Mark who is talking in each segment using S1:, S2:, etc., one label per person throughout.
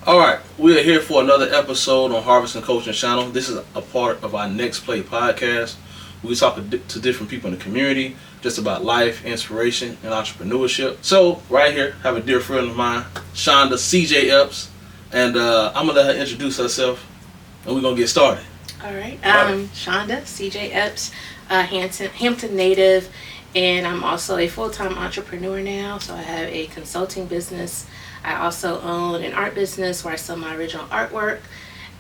S1: All right, we are here for another episode on Harvest and Coaching Channel. This is a part of our Next Play podcast. We talk to different people in the community just about life, inspiration, and entrepreneurship. So, right here, have a dear friend of mine, Chanda J Epps, and I'm going to let her introduce herself, and we're going to get started.
S2: All right, I'm Chanda J Epps, Hampton native, and I'm also a full-time entrepreneur now. So I have a consulting business. I also own an art business where I sell my original artwork.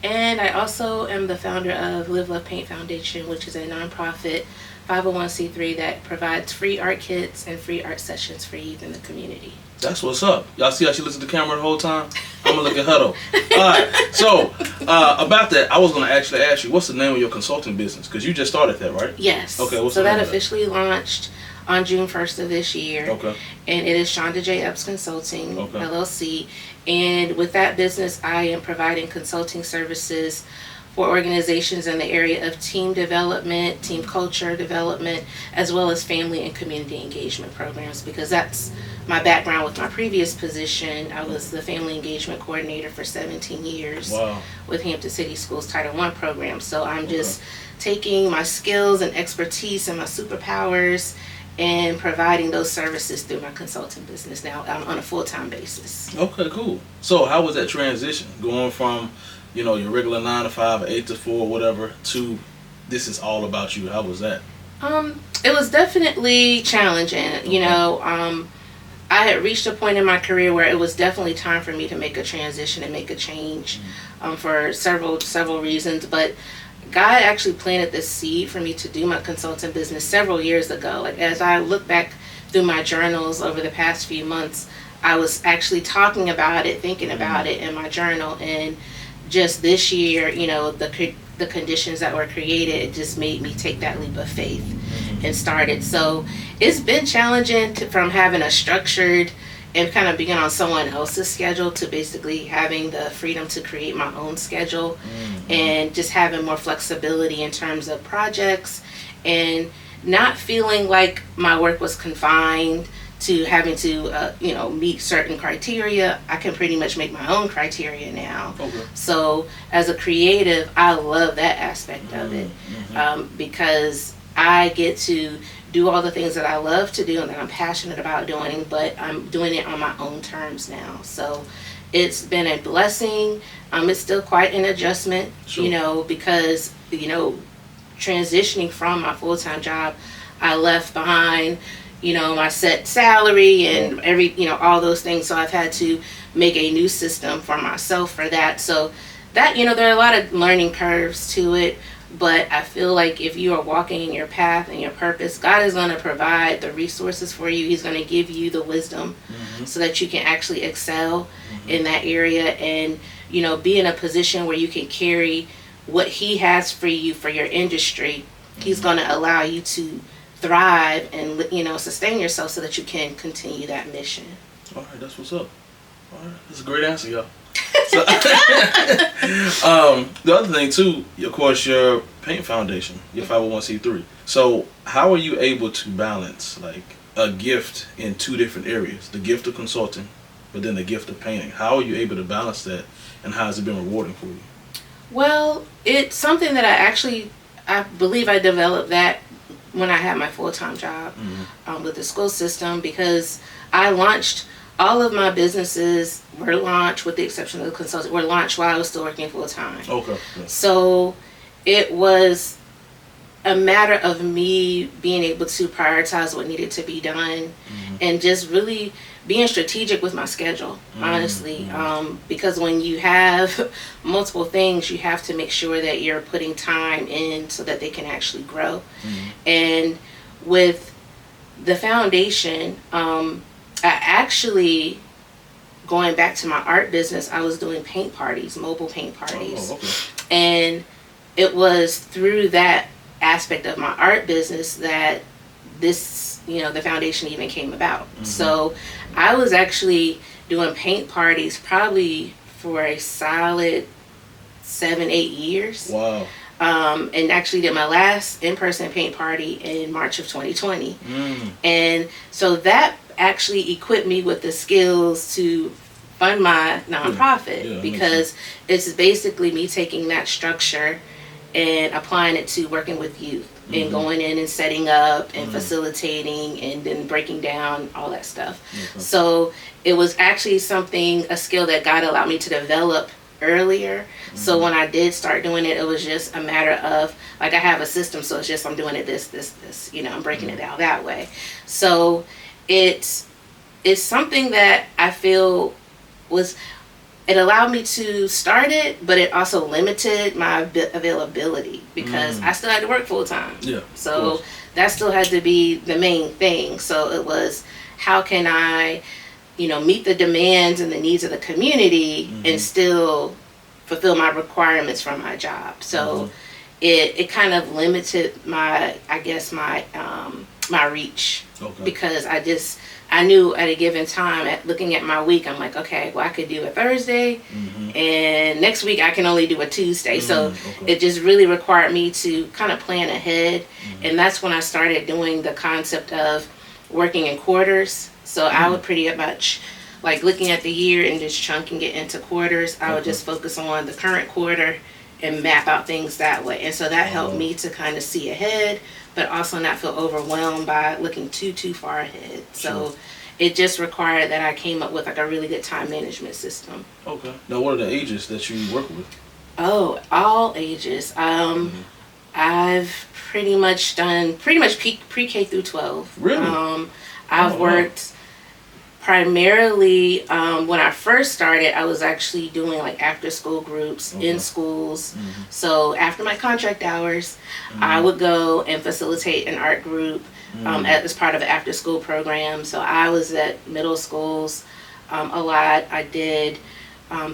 S2: And I also am the founder of Live Love Paint Foundation, which is a nonprofit 501c3 that provides free art kits and free art sessions for youth in the community.
S1: That's what's up. Y'all see how she looks at the camera the whole time? I'm going to look at her though. All right, so about that, I was going to actually ask you, what's the name of your consulting business? Because you just started that, right?
S2: Yes.
S1: Okay, what's
S2: so
S1: the name
S2: that
S1: of
S2: officially launched on June 1st of this year.
S1: Okay.
S2: And it is Chanda J Epps Consulting,
S1: Okay.
S2: LLC. And with that business, I am providing consulting services for organizations in the area of team development, team culture development, as well as family and community engagement programs, because that's my background with my previous position. I was the family engagement coordinator for 17 years.
S1: Wow.
S2: With Hampton City Schools Title I program. So I'm just taking my skills and expertise and my superpowers and providing those services through my consulting business now on a full-time basis.
S1: Okay, cool. So how was that transition going from, your regular 9 to 5 or 8 to 4 whatever to this is all about you? How was that?
S2: It was definitely challenging. I had reached a point in my career where it was definitely time for me to make a transition and make a change for several reasons. But God actually planted this seed for me to do my consulting business several years ago. Like, as I look back through my journals over the past few months, I was actually talking about it, thinking about it in my journal. And just this year, the conditions that were created, it just made me take that leap of faith and started. So it's been challenging from having a structured and kind of being on someone else's schedule to basically having the freedom to create my own schedule and just having more flexibility in terms of projects and not feeling like my work was confined to having to, meet certain criteria. I can pretty much make my own criteria now.
S1: Okay.
S2: So as a creative, I love that aspect of it because I get to do all the things that I love to do and that I'm passionate about doing, but I'm doing it on my own terms now. So it's been a blessing. It's still quite an adjustment, because, transitioning from my full-time job, I left behind, my set salary and all those things. So I've had to make a new system for myself for that. So that, there are a lot of learning curves to it. But I feel like if you are walking in your path and your purpose, God is going to provide the resources for you. He's going to give you the wisdom so that you can actually excel in that area and, be in a position where you can carry what He has for you for your industry. He's going to allow you to thrive and, sustain yourself so that you can continue that mission.
S1: All right, that's what's up. All right, that's a great answer, y'all. So, the other thing too, of course, your paint foundation, your 501c3. So how are you able to balance like a gift in two different areas, the gift of consulting, but then the gift of painting? How are you able to balance that, and how has it been rewarding for you?
S2: Well, it's something that I believe I developed that when I had my full-time job with the school system, because I launched all of my businesses were launched, with the exception of the consulting, were launched while I was still working full-time. Okay. Yeah. So it was a matter of me being able to prioritize what needed to be done and just really being strategic with my schedule, honestly. Because when you have multiple things, you have to make sure that you're putting time in so that they can actually grow. And with the foundation, I actually, going back to my art business, I was doing paint parties, mobile paint parties. Oh, okay. And it was through that aspect of my art business that this, the foundation even came about. So I was actually doing paint parties probably for a solid 7-8 years. Wow. And actually did my last in-person paint party in March of 2020. And so that actually equipped me with the skills to fund my nonprofit
S1: Yeah,
S2: because it's basically me taking that structure and applying it to working with youth and going in and setting up and facilitating and then breaking down all that stuff. So it was actually a skill that God allowed me to develop earlier. So when I did start doing it, it was just a matter of, like, I have a system, so it's just I'm doing it this, I'm breaking it down that way. So it's something that I feel it allowed me to start it, but it also limited my availability because I still had to work full time.
S1: Yeah.
S2: So that still had to be the main thing. So it was, how can I, meet the demands and the needs of the community and still fulfill my requirements from my job. So it kind of limited my reach because I knew at a given time, looking at my week, I'm like, okay, well, I could do a Thursday, and next week I can only do a Tuesday. So it just really required me to kind of plan ahead, and that's when I started doing the concept of working in quarters. So I would pretty much, like, looking at the year and just chunking it into quarters. I would just focus on the current quarter and map out things that way. And so that helped me to kind of see ahead, but also not feel overwhelmed by looking too far ahead. So it just required that I came up with, like, a really good time management system.
S1: Okay. Now, what are the ages that you work with?
S2: Oh, all ages. I've pretty much done pre-K through 12.
S1: Really?
S2: I've worked primarily, when I first started, I was actually doing, like, after school groups in schools. So after my contract hours, I would go and facilitate an art group as part of an after school program. So I was at middle schools a lot. I did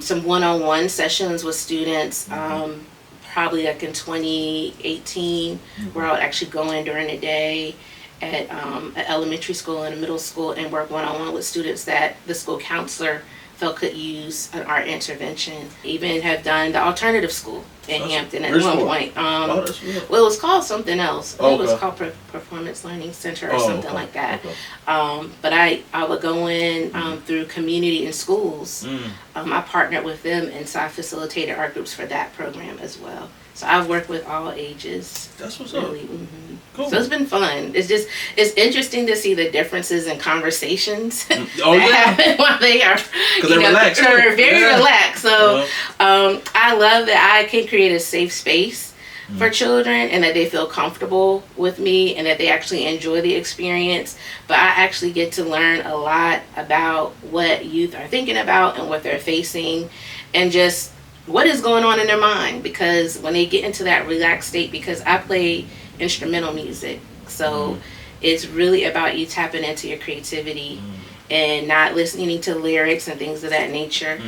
S2: some one-on-one sessions with students, probably like in 2018, where I would actually go in during the day at an elementary school and a middle school and work one-on-one with students that the school counselor felt could use an art intervention. Even have done the alternative school in Hampton at one point. Well, it was called something else. It was called Performance Learning Center or something like that. But I would go in through community and schools. I partnered with them, and so I facilitated art groups for that program as well. So I've worked with all ages.
S1: That's what's
S2: really.
S1: up. Cool.
S2: So it's been fun. It's interesting to see the differences in conversations
S1: happen
S2: while they are,
S1: because they're relaxed.
S2: They're very relaxed. So I love that I can create a safe space for children and that they feel comfortable with me and that they actually enjoy the experience. But I actually get to learn a lot about what youth are thinking about and what they're facing and just what is going on in their mind, because when they get into that relaxed state, because I play instrumental music, so it's really about you tapping into your creativity and not listening to lyrics and things of that nature.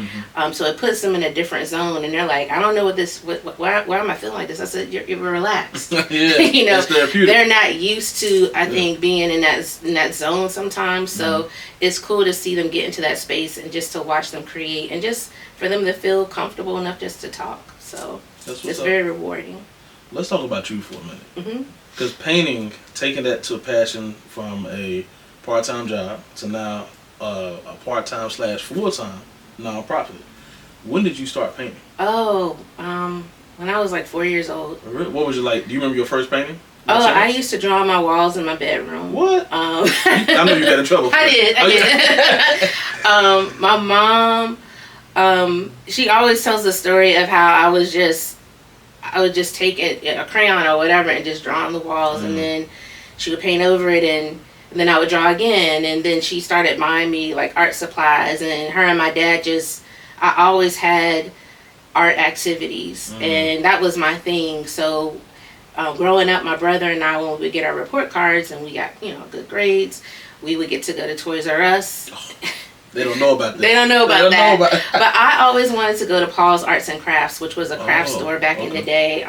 S2: So it puts them in a different zone, and they're like, I don't know why am I feeling like this? I said, you're relaxed.
S1: It's therapeutic.
S2: They're not used to, I think, being in that zone sometimes. So it's cool to see them get into that space and just to watch them create and just for them to feel comfortable enough just to talk. So it's very rewarding.
S1: Let's talk about you for a minute. Because painting, taking that to a passion from a part-time job to now a part-time / full-time nonprofit. When did you start painting?
S2: When I was like 4 years old.
S1: What was you like? Do you remember your first painting?
S2: I used to draw on my walls in my bedroom.
S1: What? I know you got in trouble.
S2: I did. My mom, she always tells the story of how I would just take a crayon or whatever and just draw on the walls, and then she would paint over it, and then I would draw again, and then she started buying me like art supplies, and her and my dad I always had art activities, and that was my thing. So growing up, my brother and I, when we would get our report cards and we got good grades, we would get to go to Toys R Us.
S1: They don't know about that.
S2: They don't know about that. But I always wanted to go to Paul's Arts and Crafts, which was a craft store back in the day.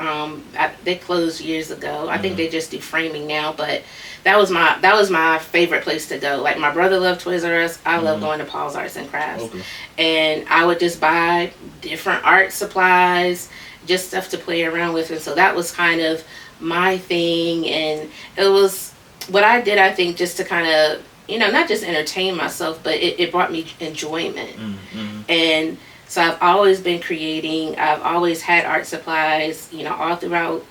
S2: They closed years ago. I think they just do framing now, but that was my favorite place to go. Like, my brother loved Toys R Us. I love going to Paul's Arts and Crafts. And I would just buy different art supplies, just stuff to play around with. And so that was kind of my thing. And it was what I did, I think, just to kind of not just entertain myself, but it brought me enjoyment.
S1: Mm-hmm.
S2: And so I've always been creating. I've always had art supplies, all throughout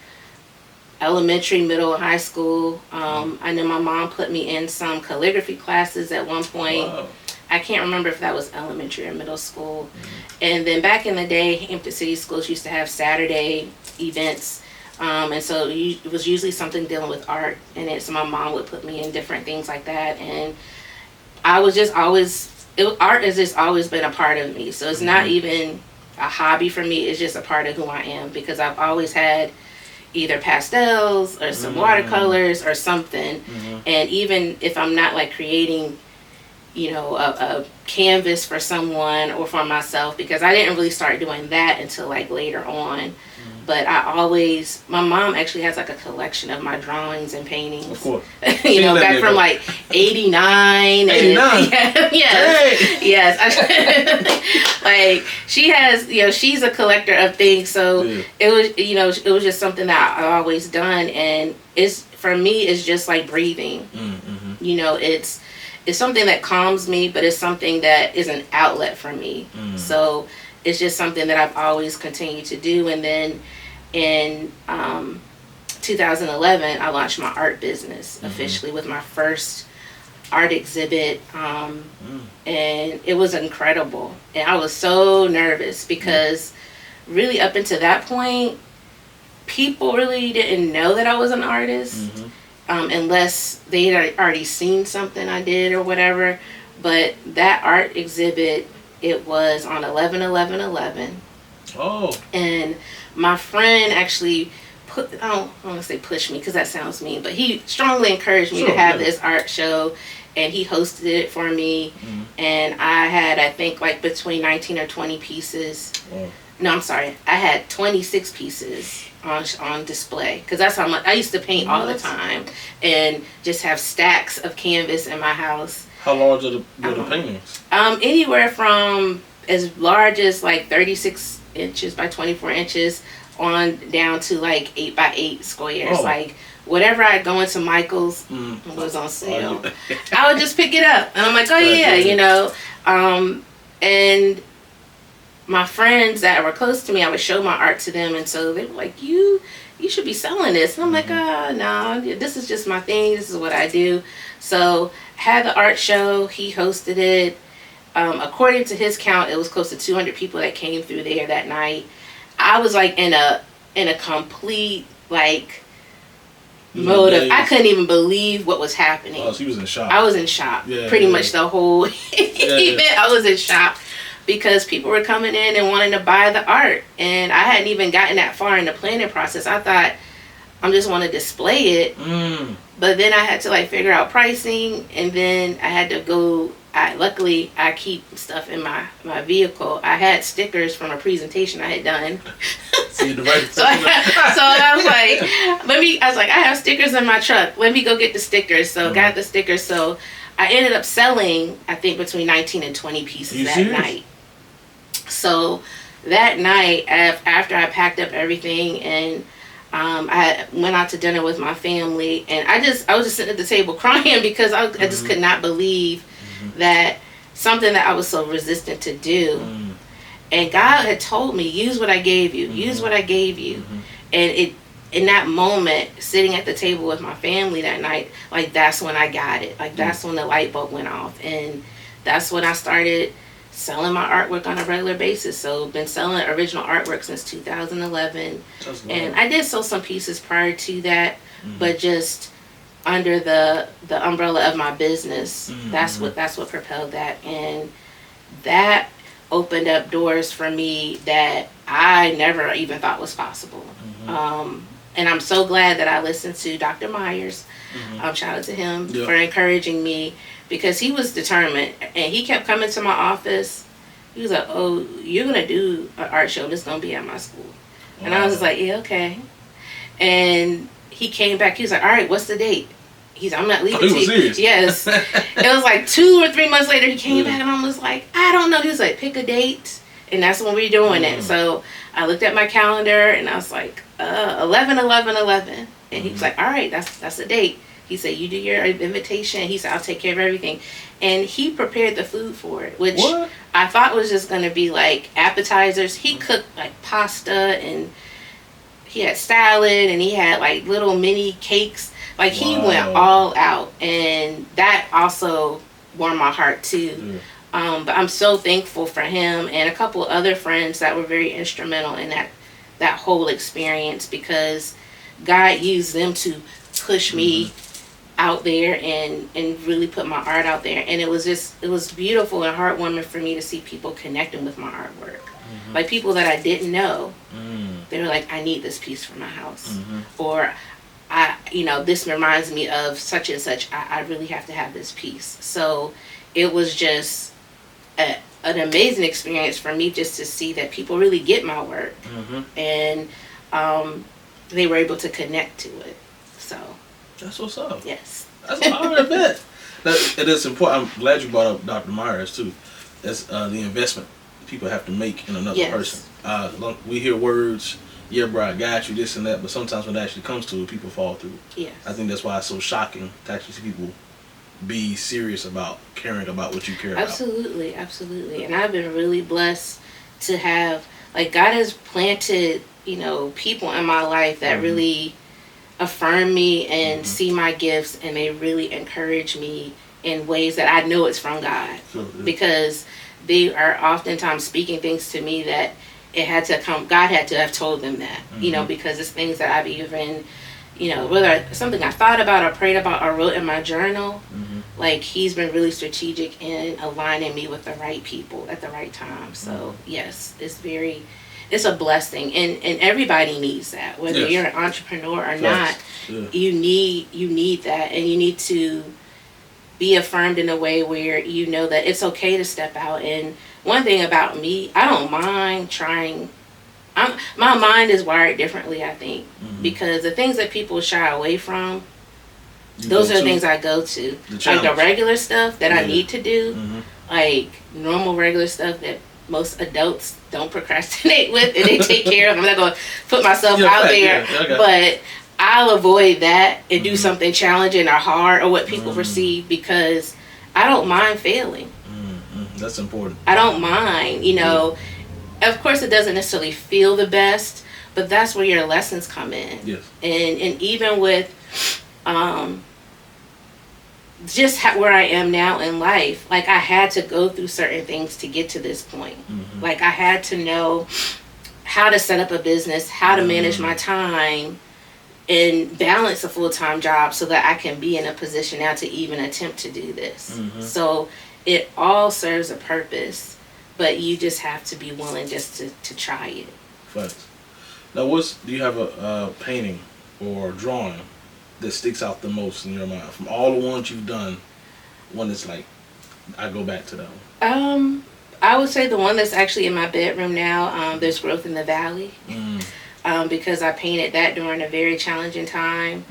S2: elementary, middle, and high school. I know my mom put me in some calligraphy classes at one point.
S1: Wow.
S2: I can't remember if that was elementary or middle school. And then back in the day, Hampton City Schools used to have Saturday events. And so it was usually something dealing with art in it. So my mom would put me in different things like that. And I was just always, art has just always been a part of me. So it's not even a hobby for me. It's just a part of who I am, because I've always had either pastels or some watercolors or something. And even if I'm not like creating, a canvas for someone or for myself, because I didn't really start doing that until like later on. But my mom actually has like a collection of my drawings and paintings.
S1: Of course.
S2: Back from like 89.
S1: 89?
S2: Yes. Like she has, she's a collector of things. So it was just something that I've always done. And for me, it's just like breathing. It's something that calms me, but it's something that is an outlet for me. So it's just something that I've always continued to do. And then in 2011, I launched my art business officially with my first art exhibit. And it was incredible. And I was so nervous because really up until that point, people really didn't know that I was an artist. Unless they had already seen something I did or whatever. But that art exhibit, it was on 11/11/11.
S1: Oh. And
S2: my friend actually I don't want to say push me because that sounds mean, but he strongly encouraged me to have this art show, and he hosted it for me. And I had, I think, like between 19 or 20 pieces.
S1: Wow.
S2: No, I'm sorry. I had 26 pieces on display, because that's how much I used to paint all the time and just have stacks of canvas in my house.
S1: How large are the paintings?
S2: Anywhere from as large as like 36 inches by 24 inches on down to like 8 by 8 squares. Like whatever I go into Michael's was on sale, I would just pick it up and I'm like, and my friends that were close to me, I would show my art to them, and so they were like, you should be selling this. And I'm like, no, this is just my thing. This is what I do. So had the art show. He hosted it. According to his count, it was close to 200 people that came through there that night. I was like in a complete like mode of, I couldn't even believe what was happening.
S1: Oh, so he was in shock.
S2: I was in shock. Pretty much the whole event. I was in shock. Because people were coming in and wanting to buy the art. And I hadn't even gotten that far in the planning process. I thought, I'm just want to display it. But then I had to like figure out pricing. And then I had to go, luckily I keep stuff in my vehicle. I had stickers from a presentation I had done.
S1: So
S2: I was like, I have stickers in my truck. Let me go get the stickers. So got the stickers. So I ended up selling, I think, between 19 and 20 pieces that night. So that night, after I packed up everything and I went out to dinner with my family, and I was just sitting at the table crying because I just could not believe that something that I was so resistant to do. And God had told me, use what I gave you, use what I gave you. And in that moment, sitting at the table with my family that night, like that's when I got it. Like that's when the light bulb went off. And that's when I started selling my artwork on a regular basis. So been selling original artwork since 2011. And I did sell some pieces prior to that, but just under the umbrella of my business. That's what propelled that. And that opened up doors for me that I never even thought was possible. And I'm so glad that I listened to Dr. Myers. Shout out to him for encouraging me, because he was determined, and he kept coming to my office. He was like, oh, you're going to do an art show. This is going to be at my school. Wow. And I was like, yeah, okay. And he came back. He was like, all right, what's the date? I'm not leaving.
S1: He was serious.
S2: Yes. It was like 2 or 3 months later, he came back, and I was like, I don't know. He was like, pick a date. And that's when we're doing it. So I looked at my calendar, and I was like, 11/11/11. And he was like, all right, that's the date. He said, you do your invitation. He said, I'll take care of everything. And he prepared the food for it, which
S1: What?
S2: I thought was just going to be like appetizers. He cooked like pasta, and he had salad, and he had like little mini cakes. Like he went all out, and that also warmed my heart too. But I'm so thankful for him and a couple other friends that were very instrumental in that whole experience, because God used them to push me out there and really put my art out there. And it was beautiful and heartwarming for me to see people connecting with my artwork. Like people that I didn't know. They were like, I need this piece for my house. Or this reminds me of such and such. I really have to have this piece. So it was just an amazing experience for me just to see that people really get my work. And they were able to connect to it. So
S1: that's what's up.
S2: Yes.
S1: That's hard, I bet. It is important. I'm glad you brought up Dr. Myers too. That's the investment people have to make in another person. We hear words, yeah, bro, I got you, this and that, but sometimes when it actually comes to it, people fall through.
S2: Yes.
S1: I think that's why it's so shocking to actually see people be serious about caring about what you care about.
S2: Absolutely, absolutely. And I've been really blessed to have, like, God has planted, people in my life that really affirm me and see my gifts, and they really encourage me in ways that I know it's from God. Because they are oftentimes speaking things to me that it had to come, God had to have told them that, because it's things that I've even, whether it's something I thought about or prayed about or wrote in my journal, like he's been really strategic in aligning me with the right people at the right time. So yes, it's a blessing, and everybody needs that, whether you're an entrepreneur or not. You need that, and you need to be affirmed in a way where you know that it's okay to step out. And one thing about me, I don't mind trying. My mind is wired differently, I think, because the things that people shy away from, those are the things I go to. Like the regular stuff that I need to do, like normal regular stuff that most adults don't procrastinate with and they take care of. I'm not going to put myself out there, but I'll avoid that and do something challenging or hard or what people perceive, because I don't mind failing.
S1: That's important.
S2: I don't mind, Of course, it doesn't necessarily feel the best, but that's where your lessons come in.
S1: Yes.
S2: And even with just where I am now in life, like I had to go through certain things to get to this point. Like I had to know how to set up a business, how to manage my time, and balance a full-time job so that I can be in a position now to even attempt to do this. So it all serves a purpose, but you just have to be willing just to try it.
S1: Facts. Now, do you have a painting or drawing that sticks out the most in your mind from all the ones you've done? One that's like, I go back to that one.
S2: I would say the one that's actually in my bedroom now. There's Growth in the Valley, because I painted that during a very challenging time,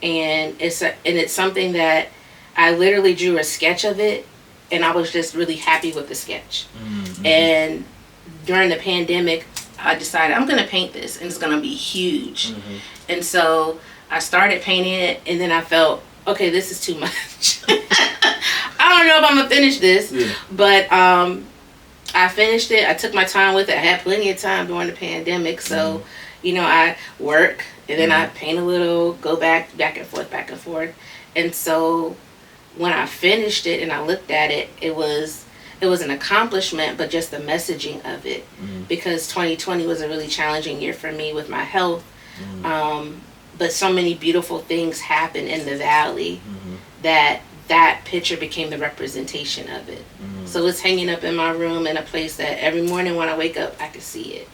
S2: and it's something that I literally drew a sketch of it, and I was just really happy with the sketch. And during the pandemic, I decided I'm going to paint this, and it's going to be huge. And so I started painting it, and then I felt, okay, this is too much. I don't know if I'm going to finish this, but I finished it. I took my time with it. I had plenty of time during the pandemic, so I work, and then I paint a little, go back and forth. And so when I finished it and I looked at it, it was an accomplishment, but just the messaging of it, because 2020 was a really challenging year for me with my health. But so many beautiful things happened in the valley that picture became the representation of it. So it's hanging up in my room in a place that every morning when I wake up, I can see it.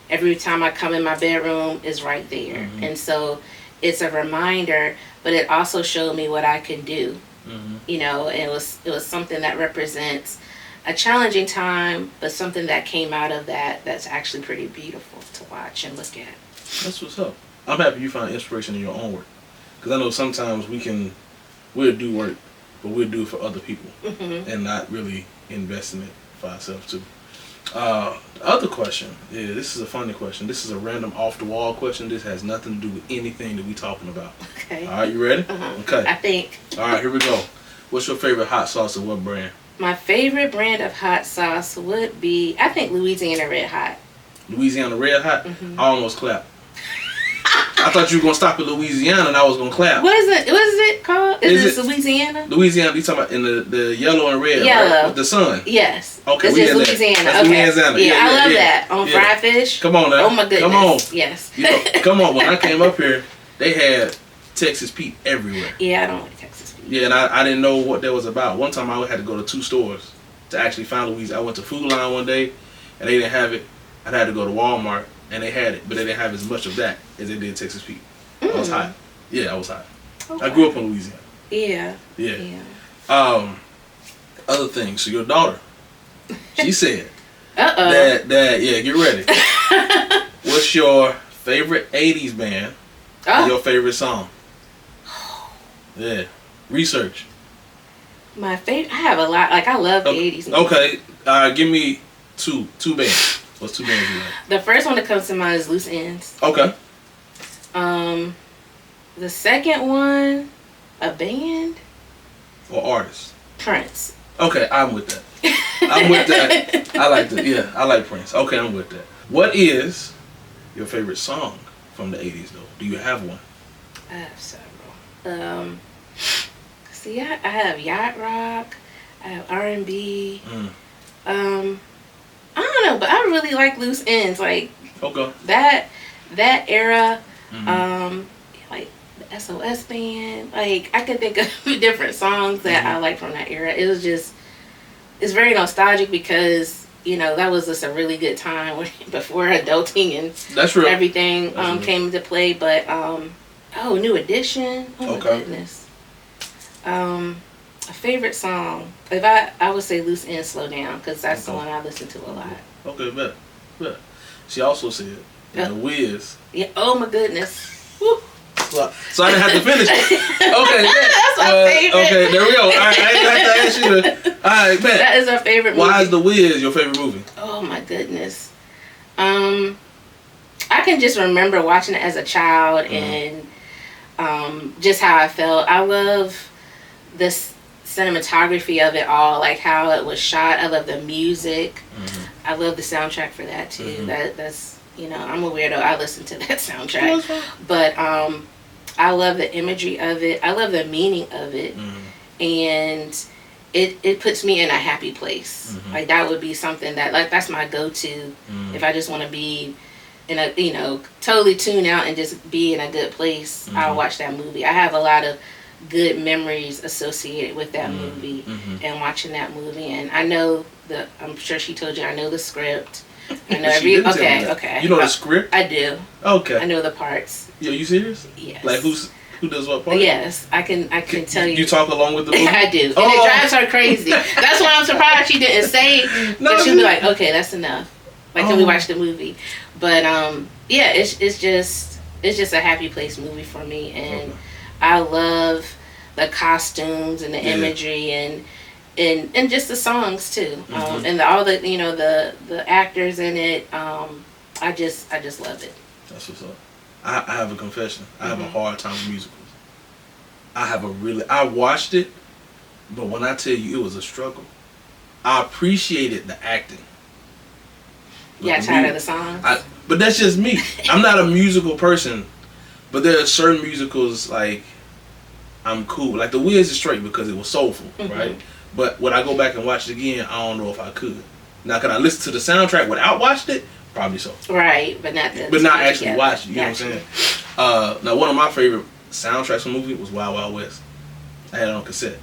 S2: Every time I come in my bedroom, is right there. And so it's a reminder, but it also showed me what I can do. And it was something that represents a challenging time, but something that came out of that's actually pretty beautiful to watch and look at.
S1: That's what's up. I'm happy you found inspiration in your own work, because I know sometimes we'll do work, but we'll do it for other people and not really invest in it for ourselves too. The other question, this is a funny question. This is a random off the wall question. This has nothing to do with anything that we talking about.
S2: Okay.
S1: All right, you ready? Okay.
S2: I think.
S1: All right, here we go. What's your favorite hot sauce and what brand?
S2: My favorite brand of hot sauce would be, I think, Louisiana Red Hot.
S1: Louisiana Red Hot? I almost clapped. I thought you were going to stop at Louisiana and I was going to clap.
S2: What is it called? Is it Louisiana?
S1: Louisiana, you talking about in the yellow and red,
S2: yellow.
S1: right? With the sun.
S2: Yes.
S1: Okay,
S2: it's just Louisiana.
S1: That's
S2: okay.
S1: Louisiana.
S2: Yeah, I love that. On fried fish.
S1: Come on now.
S2: Oh my goodness.
S1: Come on.
S2: Yes.
S1: You know, come on. When I came up here, they had Texas Pete everywhere.
S2: Yeah, I don't like Texas Pete.
S1: Yeah, and I didn't know what that was about. One time I had to go to 2 stores to actually find Louisiana. I went to Food Line one day and they didn't have it. I had to go to Walmart and they had it, but they didn't have as much of that as they did Texas Pete. I was hot. Yeah, I was hot. Okay. I grew up in Louisiana.
S2: Yeah.
S1: Yeah. Other things. So your daughter, she said
S2: that
S1: yeah, get ready. What's your favorite 80s band and your favorite song? Yeah. Research.
S2: My favorite, I have a lot. Like, I love the 80s music.
S1: Okay. Give me two bands. What's 2 bands you like?
S2: The first one that comes to mind is Loose Ends.
S1: Okay.
S2: The second one, a band?
S1: Or artist?
S2: Prince.
S1: Okay, I'm with that. I'm with that. I like that. Yeah, I like Prince. Okay, I'm with that. What is your favorite song from the 80s, though? Do you have one?
S2: I have several. See, I have Yacht Rock. I have R&B. I don't know, but I really like Loose Ends. Like,
S1: okay.
S2: That era, like the SOS band. Like, I could think of different songs that I like from that era. It was just, it's very nostalgic because, you know, that was just a really good time before adulting and
S1: that's real.
S2: Everything came into play. But New Edition. Oh my goodness. A favorite song. If I would say Loose Ends, Slow Down, because that's the one I listen to a lot.
S1: Okay, bet. She also said The Wiz.
S2: Yeah. Oh my goodness. Woo.
S1: So I didn't have to finish it. Okay,
S2: that's my favorite.
S1: Okay, there we go. All right, I ain't have to ask you to. All right, bet.
S2: That is our favorite movie.
S1: Why is The Wiz your favorite movie?
S2: Oh my goodness. I can just remember watching it as a child and just how I felt. I love this cinematography of it all, like how it was shot. I love the music. I love the soundtrack for that too. That's, you know, I'm a weirdo. I listen to that soundtrack. But I love the imagery of it. I love the meaning of it. And it puts me in a happy place. Like, that would be something that, like, that's my go-to if I just want to be in a, you know, totally tune out and just be in a good place. I'll watch that movie. I have a lot of good memories associated with that movie and watching that movie. And I know I'm sure she told you, I know the script. I know okay.
S1: You know the script?
S2: I do.
S1: Okay.
S2: I know the parts.
S1: Yo, you serious?
S2: Yes.
S1: Like who does what part?
S2: Yes, I can tell you.
S1: You talk along with the movie?
S2: I do. And it drives her crazy. That's why I'm surprised she didn't say that. She'll be like, okay, that's enough. Like, can we watch the movie? But yeah, it's just a happy place movie for me, and I love the costumes and the imagery and just the songs too, and all the, you know, the actors in it. I just love it.
S1: That's what's up. I have a confession. I have a hard time with musicals. I watched it, but when I tell you it was a struggle, I appreciated the acting.
S2: Yeah, tired of the songs.
S1: But that's just me. I'm not a musical person, but there are certain musicals, like, I'm cool. Like, The Wiz is straight because it was soulful, right? But when I go back and watch it again, I don't know if I could. Now, can I listen to the soundtrack without watching it? Probably so.
S2: Right, but not
S1: actually watch it. You know what I'm saying? Now, one of my favorite soundtracks from a movie was Wild Wild West. I had it on cassette.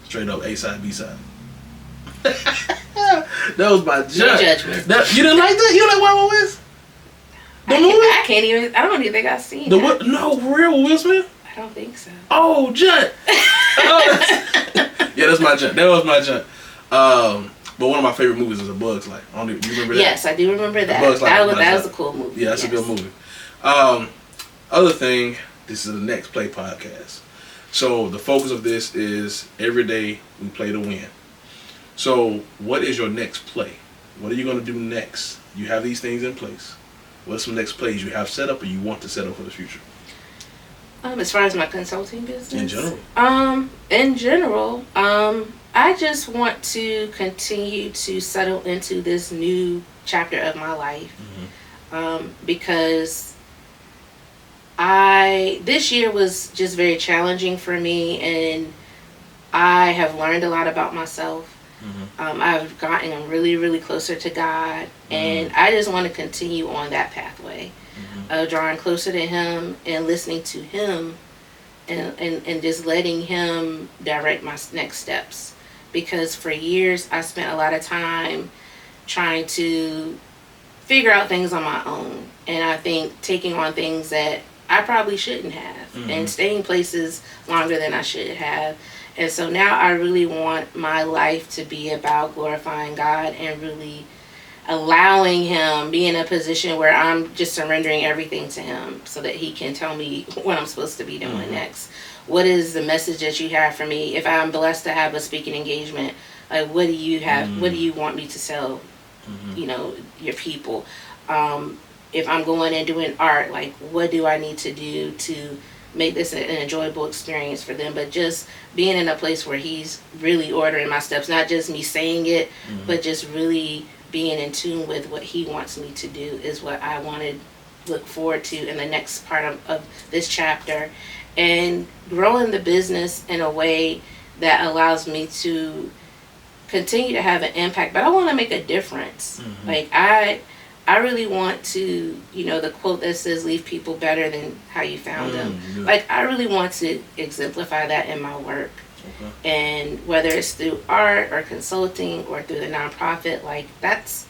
S1: Straight up A-side, B-side. That was my judge.
S2: No judgment.
S1: You didn't like that? You didn't like Wild Wild West?
S2: I don't even think I've seen it.
S1: No, for real, Will Smith?
S2: I don't think so.
S1: Oh, Junt. Yeah, that's my Junt. That was my Junt. But one of my favorite movies is A Bug's Life. You remember that?
S2: Yes, I do remember that. That was a cool movie.
S1: Yeah, that's a good movie. Other thing, this is the Next Play podcast. So the focus of this is every day we play to win. So what is your next play? What are you going to do next? You have these things in place. What's some next plays you have set up or you want to set up for the future?
S2: As far as my consulting business?
S1: In general.
S2: I just want to continue to settle into this new chapter of my life. Because this year was just very challenging for me, and I have learned a lot about myself. I've gotten really, really closer to God, and I just want to continue on that pathway of drawing closer to Him and listening to Him, and just letting Him direct my next steps. Because for years I spent a lot of time trying to figure out things on my own, and I think taking on things that I probably shouldn't have, and staying places longer than I should have. And so now I really want my life to be about glorifying God and really allowing Him, be in a position where I'm just surrendering everything to Him so that He can tell me what I'm supposed to be doing next. What is the message that you have for me? If I'm blessed to have a speaking engagement, like, what do you have? What do you want me to tell, your people? If I'm going and doing art, like, what do I need to do to make this an enjoyable experience for them? But just being in a place where He's really ordering my steps, not just me saying it, but just really being in tune with what He wants me to do is what I want to look forward to in the next part of this chapter. And growing the business in a way that allows me to continue to have an impact, but I want to make a difference. Like, I really want to, the quote that says, leave people better than how you found them. Like, I really want to exemplify that in my work. And whether it's through art or consulting or through the nonprofit, like, that's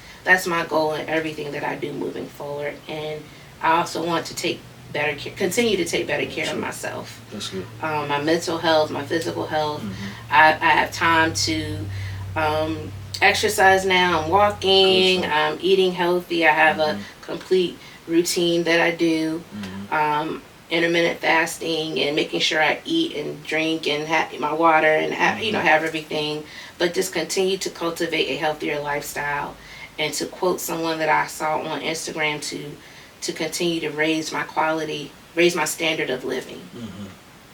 S2: my goal in everything that I do moving forward. And I also want to continue to take better care of myself.
S1: That's good.
S2: My mental health, my physical health. I have time to exercise now. I'm walking. I'm eating healthy. I have a complete routine that I do. Intermittent fasting and making sure I eat and drink and have my water and have everything. But just continue to cultivate a healthier lifestyle, and to quote someone that I saw on Instagram, to continue to raise my standard of living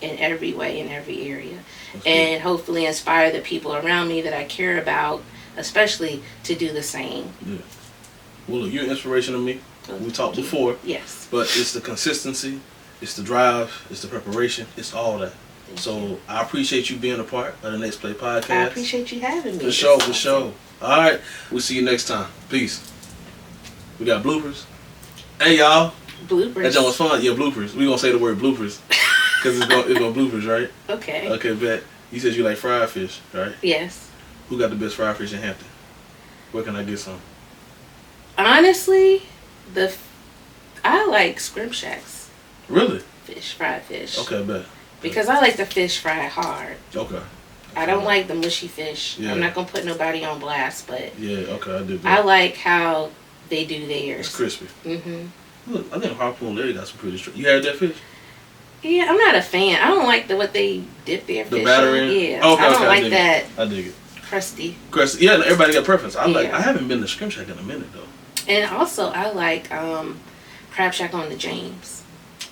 S2: in every way, in every area. And hopefully inspire the people around me that I care about, especially, to do the same.
S1: Yeah. Well, look, you're an inspiration to me. We talked before.
S2: Yes.
S1: But it's the consistency, it's the drive, it's the preparation, it's all that. So I appreciate you being a part of the Next Play podcast.
S2: I appreciate you having me.
S1: For sure. All right. We'll see you next time. Peace. We got bloopers. Hey, y'all.
S2: Bloopers.
S1: That joint was fun. Yeah, bloopers. We gonna say the word bloopers because it's gonna bloopers, right?
S2: Okay.
S1: Okay, bet. You said you like fried fish, right?
S2: Yes.
S1: Who got the best fried fish in Hampton? Where can I get some?
S2: Honestly, I like Scrimp Shack's.
S1: Really?
S2: Fried fish.
S1: Okay, bet.
S2: Because I like the fish fried hard.
S1: Okay.
S2: I don't like the mushy fish.
S1: Yeah.
S2: I'm not gonna put nobody on blast, but
S1: yeah, okay, I do that.
S2: I like how they do theirs.
S1: It's crispy. Look, I think Harpoon Larry got some pretty straight. You had that fish?
S2: Yeah, I'm not a fan. I don't like what they dip their fish
S1: the batter in?
S2: Yeah,
S1: Okay,
S2: I don't like that.
S1: I dig it.
S2: Crusty.
S1: Yeah, everybody got preference. I haven't been to Scrimp Shack in a minute though.
S2: And also I like Crab Shack on the James.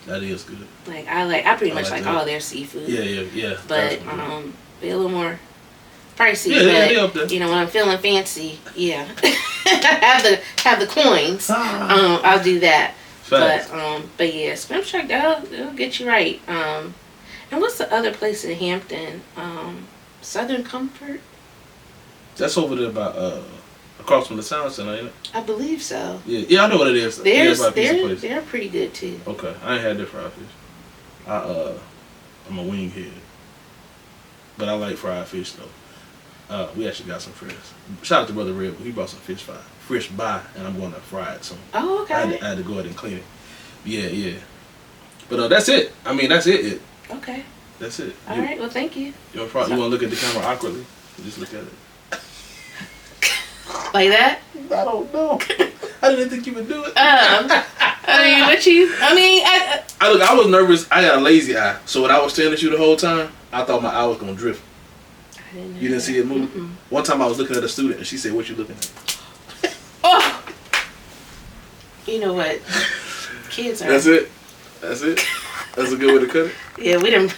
S1: That is good.
S2: Like I pretty much like
S1: that.
S2: all their seafood.
S1: Yeah.
S2: But be a little more pricey.
S1: Yeah, they up there.
S2: When I'm feeling fancy, yeah. have the coins. I'll do that.
S1: Facts.
S2: But yeah, Scrimp Shack, they'll get you right. And what's the other place in Hampton? Southern Comfort?
S1: That's over there by across from the Sound Center, ain't it?
S2: I believe so.
S1: Yeah, I know what it is.
S2: They're pretty good too.
S1: Okay, I ain't had that fried fish. I'm a wing head, but I like fried fish though. We actually got some fresh. Shout out to Brother Red, he brought some fish by, and I'm going to fry it. So
S2: oh, okay.
S1: I had to go ahead and clean it. Yeah. But that's it. I mean, that's it.
S2: Okay.
S1: That's it.
S2: All right. Well, thank you.
S1: You want to look at the camera awkwardly? Just look at it.
S2: Like that?
S1: I don't know. I didn't think you would do it.
S2: I
S1: I was nervous. I got a lazy eye, so when I was staring at you the whole time, I thought my eye was gonna drift.
S2: I didn't know
S1: You didn't see it move?
S2: Mm-mm.
S1: One time I was looking at a student and she said, "What you looking at?"
S2: You know what? Kids are.
S1: That's it. That's a good way to cut it.
S2: Yeah, we done